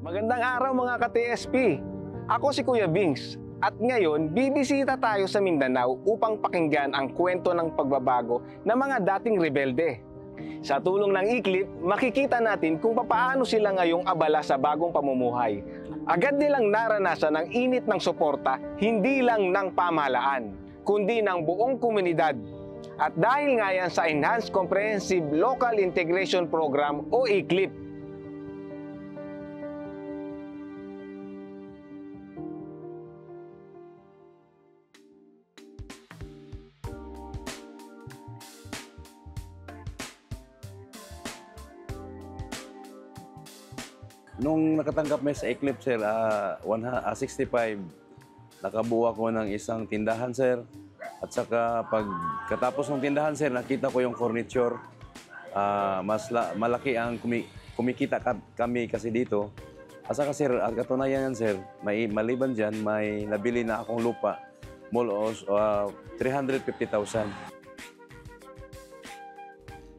Magandang araw mga ka-TSP! Ako si Kuya Bings at ngayon bibisita tayo sa Mindanao upang pakinggan ang kwento ng pagbabago ng mga dating rebelde. Sa tulong ng iklip, makikita natin kung paano sila ngayong abala sa bagong pamumuhay. Agad nilang naranasan ang init ng suporta hindi lang ng pamahalaan, kundi ng buong komunidad. At dahil nga yan sa Enhanced Comprehensive Local Integration Program o ICLIP, nung nakatanggap may sa Eclipse, sir, 65, nakabuo ako ng isang tindahan, sir. At saka pagkatapos ng tindahan, sir, nakita ko yung furniture. Malaki ang kumikita kami kasi dito. At saka, sir, at katunayan yan, sir, maliban dyan, may nabili na akong lupa, almost 350,000.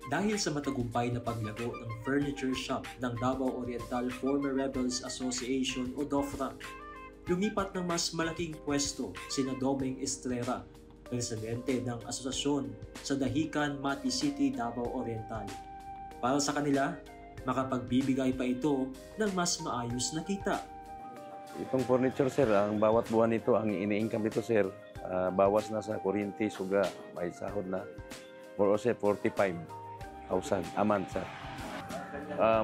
Dahil sa matagumpay na paglago ng furniture shop ng Davao Oriental Former Rebels Association o DOFRA, lumipat ng mas malaking pwesto sina Domeng Estrera, presidente ng asosasyon sa Dahican, Mati City, Davao Oriental. Para sa kanila, makapagbibigay pa ito ng mas maayos na kita. Itong furniture, sir, ang bawat buwan nito, ang ini-income dito, sir, bawas na sa kuryente, suga, may sahod na, more or less 45,000 a month, sir.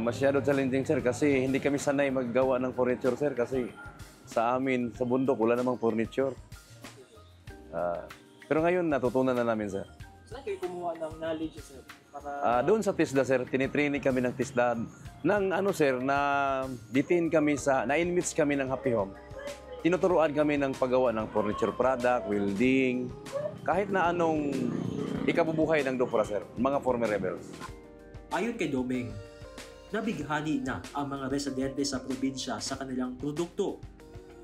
Masyado challenging, sir, kasi hindi kami sanay maggawa ng furniture, sir, kasi sa amin, sa bundok, wala namang furniture. Pero ngayon, natutunan na namin, sir. Saan kayo kumuha ng knowledge, sir? Doon sa TISDA, sir, tinitraining kami ng TISDA ng sir, na detain kami na-enmits kami ng Happy Home. Tinuturuan kami ng paggawa ng furniture product, welding, kahit na anong ikabubuhay ng DOFRA, sir, mga former rebels. Ayon kay Domeng, nabighani na ang mga residente sa probinsya sa kanilang produkto.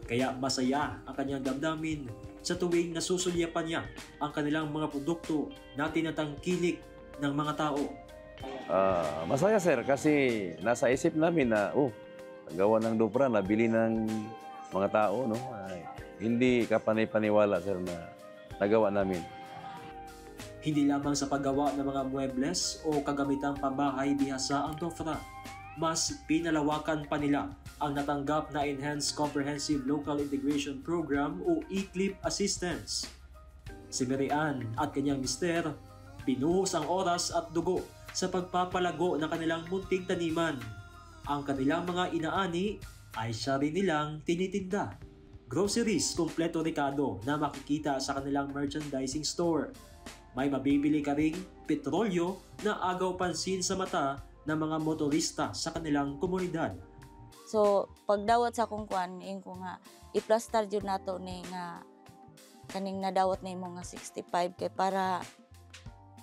Kaya masaya ang kanyang damdamin sa tuwing nasusulyapan niya ang kanilang mga produkto na tinatangkilik ng mga tao. Masaya, sir, kasi nasa isip namin na, gawa ng DOFRA, nabili ng mga tao, no? Hindi kapanay-paniwala, sir, na nagawa namin. Hindi lamang sa paggawa ng mga muebles o kagamitang pambahay bihasa ang DOFRA, mas pinalawakan pa nila ang natanggap na Enhanced Comprehensive Local Integration Program o ICLIP assistance. Si Marian at kanyang mister, pinuhos ang oras at dugo sa pagpapalago ng kanilang munting taniman. Ang kanilang mga inaani ay siya rin nilang tinitinda. Groceries kompleto rekado na makikita sa kanilang merchandising store. May mabibili ka ring petrolyo na agaw pansin sa mata ng mga motorista sa kanilang komunidad. So, pagdawat sa akong kuan, ko nga, i-plaster yun nato ni nga kaning nadawat na mga 65 kay para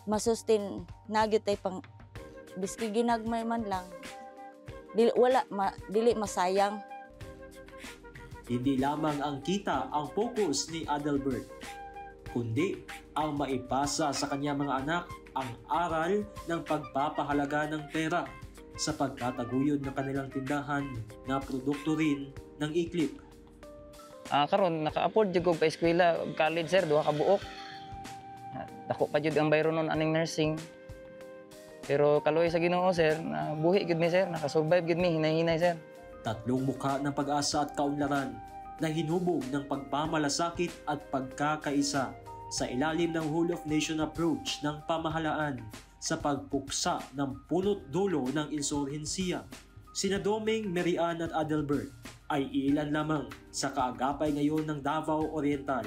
masustain nagyot ay pang biski ginagmay man lang. Dili masayang. Hindi lamang ang kita ang focus ni Adelbert, kundi ang maipasa sa kanya mga anak ang aral ng pagpapahalaga ng pera sa pagtataguyod ng kanilang tindahan na produkto rin ng ICLIP. Karon naka-afford jud ko pa eskwela college, sir, duha ka buok. Dako pa jud ang bayro nun aning nursing. Pero kaloy sa Ginoo, sir, na buhi gud mi, sir, nakasurvive gud mi hinay-hinay, sir. Tatlong mukha ng pag-asa at kaunlaran na hinubog ng pagmamalasakit at pagkakaisa sa ilalim ng whole of nation approach ng pamahalaan sa pagpuksa ng punot dulo ng insurhensiya. Sina Domeng, Marian at Adelbert ay ilan lamang sa kaagapay ngayon ng Davao Oriental,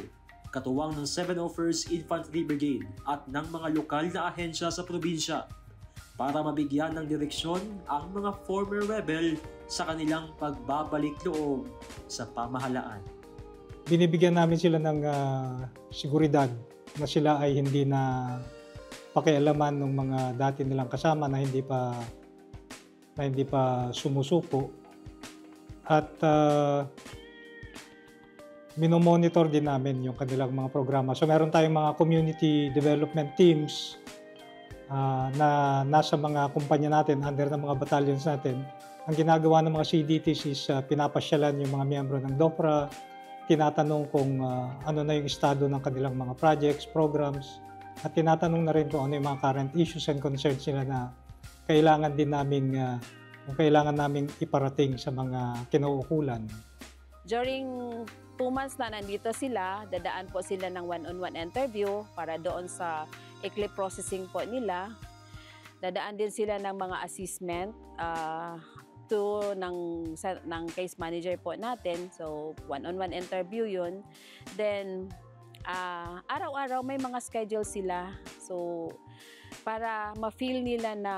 katuwang ng 701st Infantry Brigade at ng mga lokal na ahensya sa probinsya para mabigyan ng direksyon ang mga former rebel sa kanilang pagbabalik loob sa pamahalaan. Binibigyan namin sila ng seguridad na sila ay hindi na pakialaman ng mga dati nilang kasama na hindi pa sumusuko. At minomonitor din namin yung kanilang mga programa. So meron tayong mga community development teams na nasa mga kumpanya natin, under ng mga battalions natin, Ang ginagawa ng mga CDTs is pinapasyalan yung mga miyembro ng DOFRA, tinatanong kung ano na yung estado ng kanilang mga projects, programs, at tinatanong na rin kung ano yung mga current issues and concerns nila na kailangan din naming iparating sa mga kinauukulan. During 2 months na nandito sila, dadaan po sila ng one-on-one interview para doon sa e-clip processing po nila. Dadaan din sila ng mga assessment ng case manager po natin. So, one-on-one interview yun. Then, araw-araw may mga schedule sila. So, para ma-feel nila na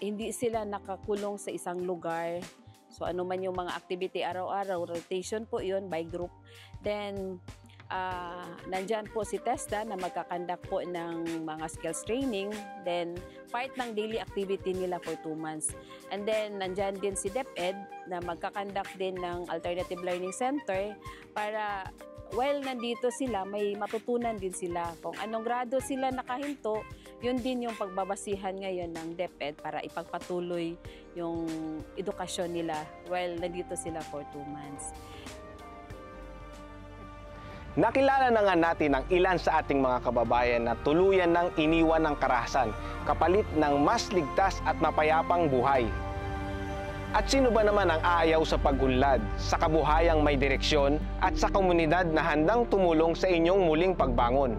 hindi sila nakakulong sa isang lugar. So, ano man yung mga activity araw-araw, rotation po yun by group. Then, nandyan po si TESDA na magkakandak po ng mga skills training. Then, part ng daily activity nila for 2 months. And then, nandyan din si DepEd na magkakandak din ng Alternative Learning Center para while nandito sila, may matutunan din sila. Kung anong grado sila nakahinto, yun din yung pagbabasihan ngayon ng DepEd para ipagpatuloy yung edukasyon nila while nandito sila for 2 months. Nakilala na nga natin ang ilan sa ating mga kababayan na tuluyan ng iniwan ng karahasan kapalit ng mas ligtas at mapayapang buhay. At sino ba naman ang aayaw sa pag-unlad, sa kabuhayang may direksyon at sa komunidad na handang tumulong sa inyong muling pagbangon?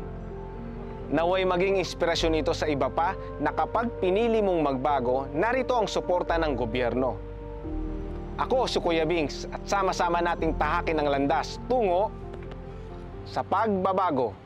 Naway maging inspirasyon ito sa iba pa na kapag pinili mong magbago, narito ang suporta ng gobyerno. Ako si Kuya Bings at sama-sama nating tahakin ang landas tungo sa pagbabago.